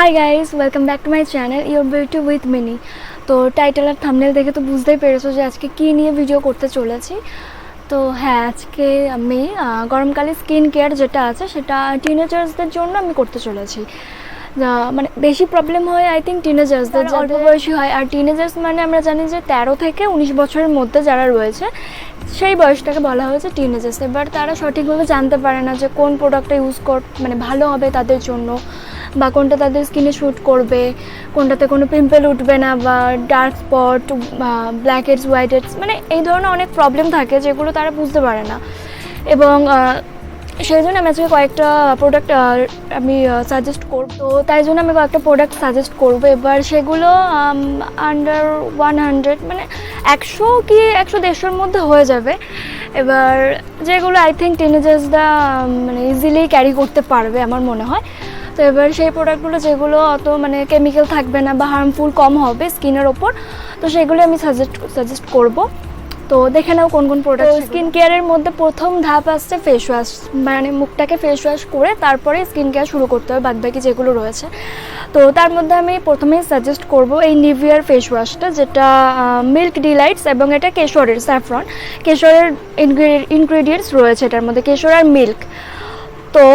Hi guys, welcome back to my channel your beauty with mini. তো title আর thumbnail দেখে তো বুঝতেই পেরেছো যে আজকে কী নিয়ে ভিডিও করতে চলেছি। তো হ্যাঁ, আজকে আমি গরমকালে স্কিন কেয়ার যেটা আছে সেটা টিনেজার্সদের জন্য আমি করতে চলেছি। মানে বেশি প্রবলেম হয় আই থিঙ্ক টিনেজার্সদের, অল্প বয়সী হয়। আর টিনেজার্স মানে আমরা জানি যে 13 থেকে 19 বছরের মধ্যে যারা রয়েছে সেই বয়সটাকে বলা হয়েছে টিনেজার্স। এবার তারা সঠিকভাবে জানতে পারে না যে কোন প্রোডাক্টটা ইউজ মানে ভালো হবে তাদের জন্য, বা কোনটা তাদের স্কিনে শ্যুট করবে, কোনটাতে কোনো পিম্পল উঠবে না, বা dark spot, blackheads, whiteheads, মানে এই ধরনের অনেক প্রবলেম থাকে যেগুলো তারা বুঝতে পারে না। এবং সেই জন্য আমি আজকে কয়েকটা প্রোডাক্ট আমি সাজেস্ট করব। তো তাই জন্য আমি কয়েকটা প্রোডাক্ট সাজেস্ট করবো। এবার সেগুলো আন্ডার 100, মানে 100 কি 100-150-র মধ্যে হয়ে যাবে। এবার যেগুলো আই থিঙ্ক টিনেজার্সরা মানে ইজিলি ক্যারি করতে পারবে আমার মনে হয়। তো এবার সেই প্রোডাক্টগুলো যেগুলো অত মানে কেমিক্যাল থাকবে না বা হার্মফুল কম হবে স্কিনের ওপর, তো সেগুলো আমি সাজেস্ট করব। তো দেখে নাও কোন কোন প্রোডাক্ট। স্কিন কেয়ারের মধ্যে প্রথম ধাপ আসছে ফেস ওয়াশ, মানে মুখটাকে ফেস ওয়াশ করে তারপরে স্কিন কেয়ার শুরু করতে হবে বাদবাকি যেগুলো রয়েছে। তো তার মধ্যে আমি প্রথমেই সাজেস্ট করব এই নিভিয়ার ফেস ওয়াশটা, যেটা মিল্ক ডিলাইটস, এবং এটা কেশরের, স্যাফরন কেশরের ইনগ্রেডিয়েন্টস রয়েছে এটার মধ্যে, কেশর আর মিল্ক। তো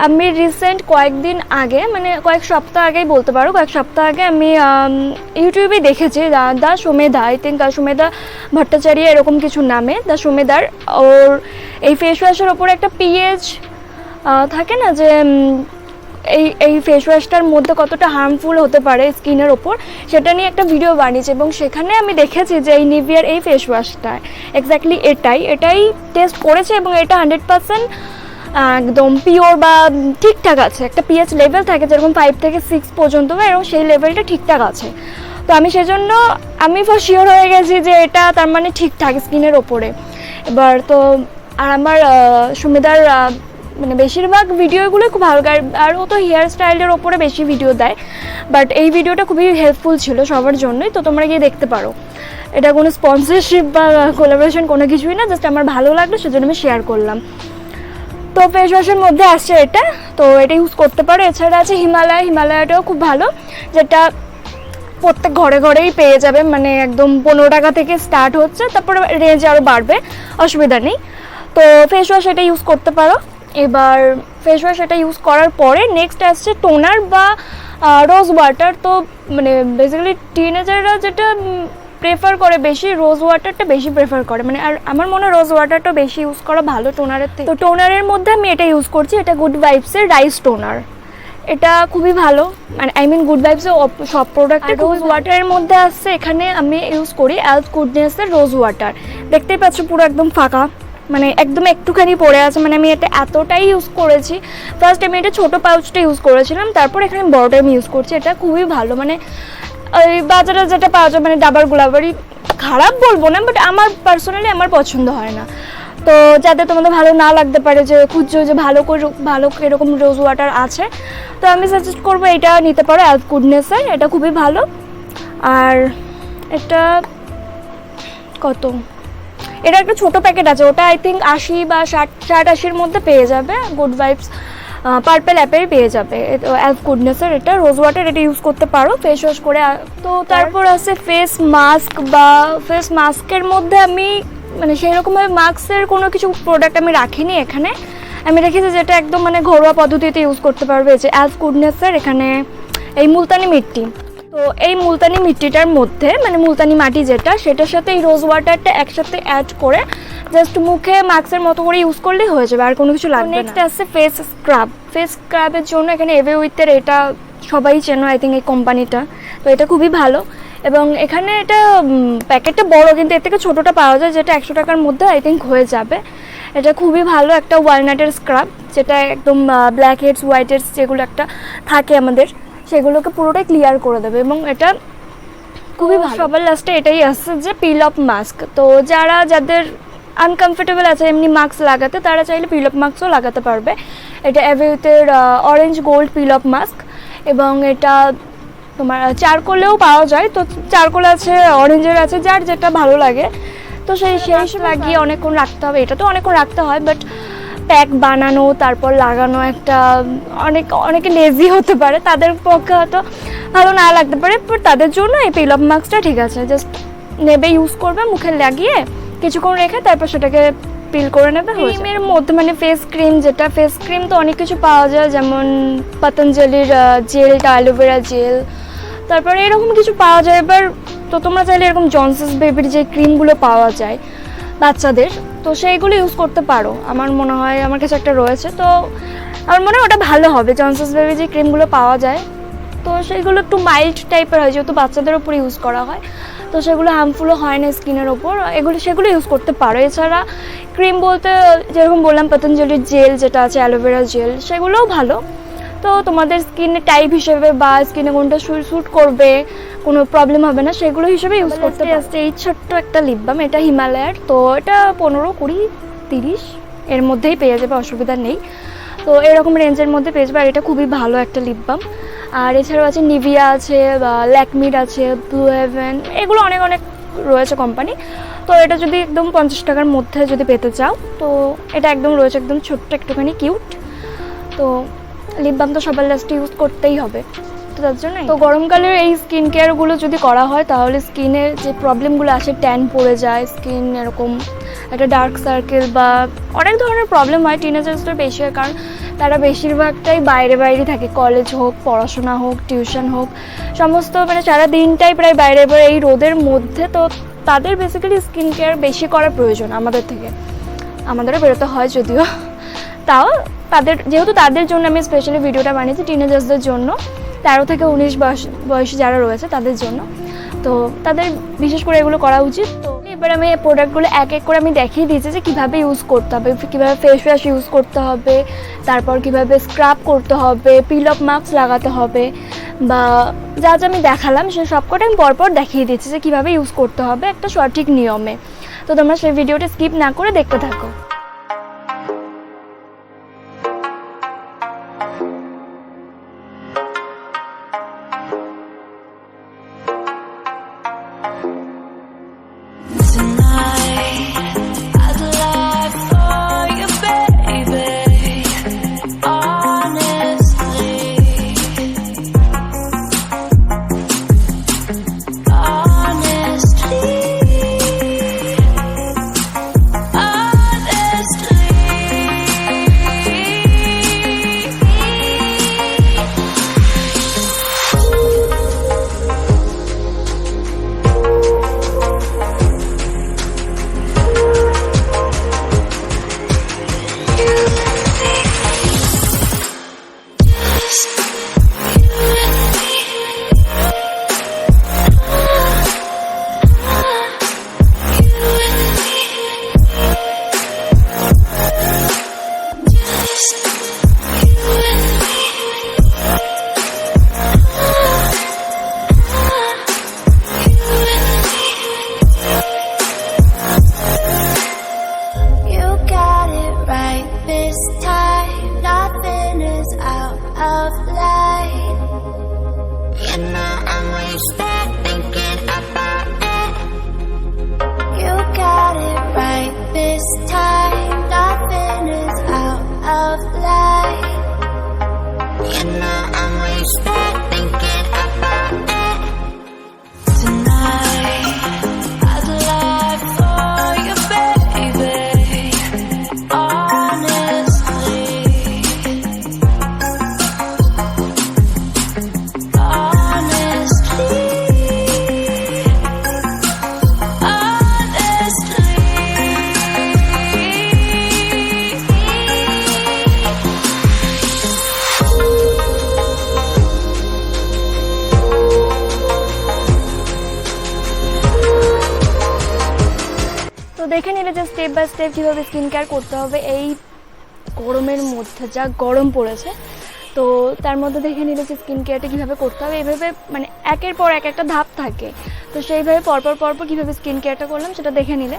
আমি রিসেন্ট কয়েকদিন আগে, মানে কয়েক সপ্তাহ আগেই বলতে পারো, কয়েক সপ্তাহ আগে আমি ইউটিউবে দেখেছি দা সুমেধা, আই থিঙ্ক সুমেধা ভট্টাচার্য এরকম কিছু নামে, দা সুমেধার ওর এই ফেস ওয়াশের ওপরে একটা পিএইচ থাকে না, যে এই ফেস ওয়াশটার মধ্যে কতটা হার্মফুল হতে পারে স্কিনের ওপর, সেটা নিয়ে একটা ভিডিও বানিয়েছে। এবং সেখানে আমি দেখেছি যে এই নিভিয়ার এই ফেস ওয়াশটা এক্স্যাক্টলি এটাই টেস্ট করেছে, এবং এটা 100% একদম পিওর বা ঠিকঠাক আছে। একটা পিএইচ লেভেল থাকে যেরকম 5 থেকে 6 পর্যন্ত, এবং সেই লেভেলটা ঠিকঠাক আছে। তো আমি সেজন্য আমি ফর শিওর হয়ে গেছি যে এটা তার মানে ঠিকঠাক স্কিনের ওপরে। এবার তো আর আমার সুমেধার মানে বেশিরভাগ ভিডিওগুলো খুব ভালো, আর ও তো হেয়ার স্টাইলের ওপরে বেশি ভিডিও দেয়, বাট এই ভিডিওটা খুবই হেল্পফুল ছিল সবার জন্যই। তো তোমরা গিয়ে দেখতে পারো। এটা কোনো স্পন্সরশিপ বা কোলাবোরেশন কোনো কিছুই না, জাস্ট আমার ভালো লাগলো সেজন্য আমি শেয়ার করলাম। তো ফেস ওয়াশের মধ্যে আসছে এটা, তো এটা ইউজ করতে পারো। এছাড়া আছে হিমালয়াটাও খুব ভালো, যেটা প্রত্যেক ঘরে ঘরেই পেয়ে যাবে, মানে একদম 15 টাকা থেকে স্টার্ট হচ্ছে, তারপরে রেঞ্জ আরও বাড়বে, অসুবিধা নেই। তো ফেস ওয়াশ এটা ইউজ করতে পারো। এবার ফেস ওয়াশ এটা ইউজ করার পরে নেক্সট আসছে টোনার বা রোজ ওয়াটার। তো মানে বেসিক্যালি টিনেজাররা যেটা প্রেফার করে বেশি, রোজ ওয়াটারটা বেশি প্রেফার করে, মানে আর আমার মনে হয় রোজ ওয়াটারটা বেশি ইউজ করা ভালো টোনারের থেকে। তো টোনারের মধ্যে আমি এটা ইউজ করছি, এটা গুড ভাইবসের রাইস টোনার। এটা খুবই ভালো, মানে আই মিন গুড ভাইবসের সব প্রোডাক্টে। রোজ ওয়াটারের মধ্যে আসছে, এখানে আমি ইউজ করি এলথ গুডনেসের রোজ ওয়াটার। দেখতেই পাচ্ছ পুরো একদম ফাঁকা, মানে একদম একটুখানি পড়ে আছে। মানে আমি এটা এতটাই ইউজ করেছি, ফার্স্ট আমি এটা ছোটো পাউচটা ইউজ করেছিলাম, তারপর এখানে বড়টা আমি ইউজ করছি। এটা খুবই ভালো, মানে ওই বাজারে যেটা পাওয়া যায় মানে ডাবার গুলাবারই, খারাপ বলবো না, বাট আমার পার্সোনালি আমার পছন্দ হয় না। তো যাতে তোমাদের ভালো না লাগতে পারে যে খুঁজছো যে ভালো এরকম রোজ ওয়াটার আছে, তো আমি সাজেস্ট করবো এটা নিতে পারো, এলথ গুডনেসের। এটা খুবই ভালো। আর এটা কত, এটা একটা ছোটো প্যাকেট আছে, ওটা আই থিঙ্ক 80 বা 60-80-র মধ্যে পেয়ে যাবে। গুড ভাইবস পার্পেল অ্যাপেই পেয়ে যাবে এলথ গুডনেসের এটা রোজ ওয়াটার। এটা ইউজ করতে পারো ফেস ওয়াশ করে। তো তারপর আছে ফেস মাস্ক, বা ফেস মাস্কের মধ্যে আমি মানে সেই রকমভাবে মাস্কের কোনো কিছু প্রোডাক্ট আমি রাখিনি এখানে। আমি রেখেছি যেটা একদম মানে ঘরোয়া পদ্ধতিতে ইউজ করতে পারবে, যে এলথ গুডনেসের এখানে এই মুলতানি মিট্টি। তো এই মুলতানি মিট্টিটার মধ্যে মানে মুলতানি মাটি যেটা, সেটার সাথে এই রোজ ওয়াটারটা একসাথে অ্যাড করে জাস্ট মুখে মাস্কের মতো করে ইউজ করলেই হয়ে যাবে, আর কোনো কিছু লাগবে না। নেক্সট আসছে ফেস স্ক্রাব। ফেস স্ক্রাবের জন্য এখানে এভেউইথের, এটা সবাই চেনো আই থিঙ্ক এই কোম্পানিটা। তো এটা খুবই ভালো, এবং এখানে এটা প্যাকেটটা বড়, কিন্তু এর থেকে ছোটোটা পাওয়া যায়, যেটা 100 টাকার মধ্যে আই থিঙ্ক হয়ে যাবে। এটা খুবই ভালো একটা ওয়ালনাটের স্ক্রাব, যেটা একদম ব্ল্যাক হেডস, হোয়াইট হেডস যেগুলো একটা থাকে আমাদের, সেগুলোকে পুরোটাই ক্লিয়ার করে দেবে, এবং এটা খুবই ভালো। সবার লাস্টে এটাই আসছে যে পিল অফ মাস্ক। তো যাদের আনকমফোর্টেবল আছে এমনি মাস্ক লাগাতে, তারা চাইলে পিল অফ মাস্কও লাগাতে পারবে। এটা এভেউথের orange gold peel off mask, এবং এটা তোমার চারকোলেও পাওয়া যায়। তো চারকোল আছে, অরেঞ্জের আছে, যার যেটা ভালো লাগে। তো সেই লাগিয়ে অনেকক্ষণ রাখতে হবে, এটা তো অনেকক্ষণ রাখতে হয়, বাট প্যাক বানানো তারপর লাগানো একটা অনেকে লেজি হতে পারে, তাদের পক্ষে হয়তো ভালো না লাগতে পারে, বাট তাদের জন্য এই পিল অফ মাস্কটা ঠিক আছে। জাস্ট নেবে, ইউজ করবে, মুখে লাগিয়ে কিছুক্ষণ রেখে তারপর সেটাকে পিল করে নেবে। ক্রিমের মধ্যে মানে ফেস ক্রিম, যেটা ফেস ক্রিম তো অনেক কিছু পাওয়া যায়, যেমন পতঞ্জলির জেলটা, অ্যালোভেরা জেল, তারপরে এরকম কিছু পাওয়া যায়। এবার তো তোমরা চাইলে এরকম জনসন্স বেবির যে ক্রিমগুলো পাওয়া যায় বাচ্চাদের, তো সেইগুলো ইউজ করতে পারো। আমার মনে হয় আমার কাছে একটা রয়েছে, তো আমার মনে হয় ওটা ভালো হবে। জনসন্স বেবির যে ক্রিমগুলো পাওয়া যায় তো সেগুলো একটু মাইল্ড টাইপের হয়, যেহেতু বাচ্চাদের ওপর ইউজ করা হয়, তো সেগুলো হার্মফুলও হয় না স্কিনের ওপর। সেগুলো ইউজ করতে পারো। এছাড়া ক্রিম বলতে যেরকম বললাম পতঞ্জলির জেল যেটা আছে, অ্যালোভেরা জেল, সেগুলোও ভালো। তো তোমাদের স্কিনের টাইপ হিসেবে বা স্কিনে কোনটা স্যুট করবে, কোনো প্রবলেম হবে না, সেগুলো হিসেবে ইউজ করতে পারো। এই ছোট্ট একটা লিপ বাম, এটা হিমালয়ার, তো এটা 15, 20, 30 এর মধ্যেই পেয়ে যাবে, অসুবিধা নেই। তো এরকম রেঞ্জের মধ্যে পেয়ে যাবে, আর এটা খুবই ভালো একটা লিপ বাম। আর এছাড়াও আছে নিভিয়া আছে, বা ল্যাকমির আছে, ব্লু হেভেন, এগুলো অনেক রয়েছে কোম্পানি। তো এটা যদি একদম 50 টাকার মধ্যে যদি পেতে চাও, তো এটা একদম রয়েছে, একদম ছোট্ট একটুখানি কিউট। তো লিপ বাম তো সবার লাস্টে ইউজ করতেই হবে, তো তার জন্য। তো গরমকালের এই স্কিন কেয়ারগুলো যদি করা হয় তাহলে স্কিনের যে প্রবলেমগুলো আসে, ট্যান পড়ে যায় স্কিন, এরকম একটা ডার্ক সার্কেল বা অনেক ধরনের প্রবলেম হয় টিনেজার্সদের বেশি হয়, কারণ তারা বেশিরভাগটাই বাইরে থাকে, কলেজ হোক, পড়াশোনা হোক, টিউশন হোক, সমস্ত মানে সারা দিনটাই প্রায় বাইরে এই রোদের মধ্যে। তো তাদের বেসিক্যালি স্কিন কেয়ার বেশি করার প্রয়োজন আমাদের থেকে, আমাদেরও বেরোতে হয় যদিও, তাও যেহেতু তাদের জন্য আমি স্পেশালি ভিডিওটা বানিয়েছি, টিনেজার্সদের জন্য, 13 থেকে 19 বয়সী যারা রয়েছে তাদের জন্য, তো তাদের বিশেষ করে এগুলো করা উচিত। তো এবার আমি এই প্রোডাক্টগুলো এক করে আমি দেখিয়ে দিয়েছি যে কীভাবে ইউজ করতে হবে, কীভাবে ফেস ওয়াশ ইউজ করতে হবে, তারপর কীভাবে স্ক্রাব করতে হবে, পিল অফ মাস্ক লাগাতে হবে, বা যা আমি দেখালাম সে সবকটা আমি পরপর দেখিয়ে দিচ্ছি যে কীভাবে ইউজ করতে হবে একটা সঠিক নিয়মে। তো তোমরা সেই ভিডিওটা স্কিপ না করে দেখতে থাকো। দেখে নিলে যে স্টেপ বাই স্টেপ কীভাবে স্কিন কেয়ার করতে হবে এই গরমের মধ্যে, যা গরম পড়েছে, তো তার মধ্যে দেখে নিলে যে স্কিন কেয়ারটা কীভাবে করতে হবে। এইভাবে মানে একের পর একটা ধাপ থাকে, তো সেইভাবে পরপর কীভাবে স্কিন কেয়ারটা করলাম সেটা দেখে নিলে।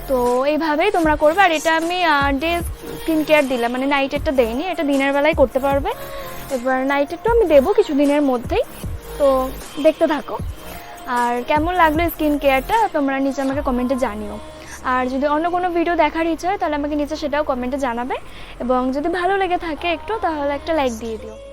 তো এইভাবেই তোমরা করবে। আর এটা আমি ডে স্কিন কেয়ার দিলাম, মানে নাইটেরটা দেইনি, এটা দিনের বেলায় করতে পারবে। এবার নাইটেরটা আমি দেবো কিছু দিনের মধ্যেই, তো দেখতে থাকো। আর কেমন লাগলো স্কিন কেয়ারটা তোমরা নিচে আমাকে কমেন্টে জানিও। আর যদি অন্য কোনো ভিডিও দেখার ইচ্ছা হয় তাহলে আমাকে নিচে সেটাও কমেন্টে জানাবে, এবং যদি ভালো লেগে থাকে একটু তাহলে একটা লাইক দিয়ে দিও।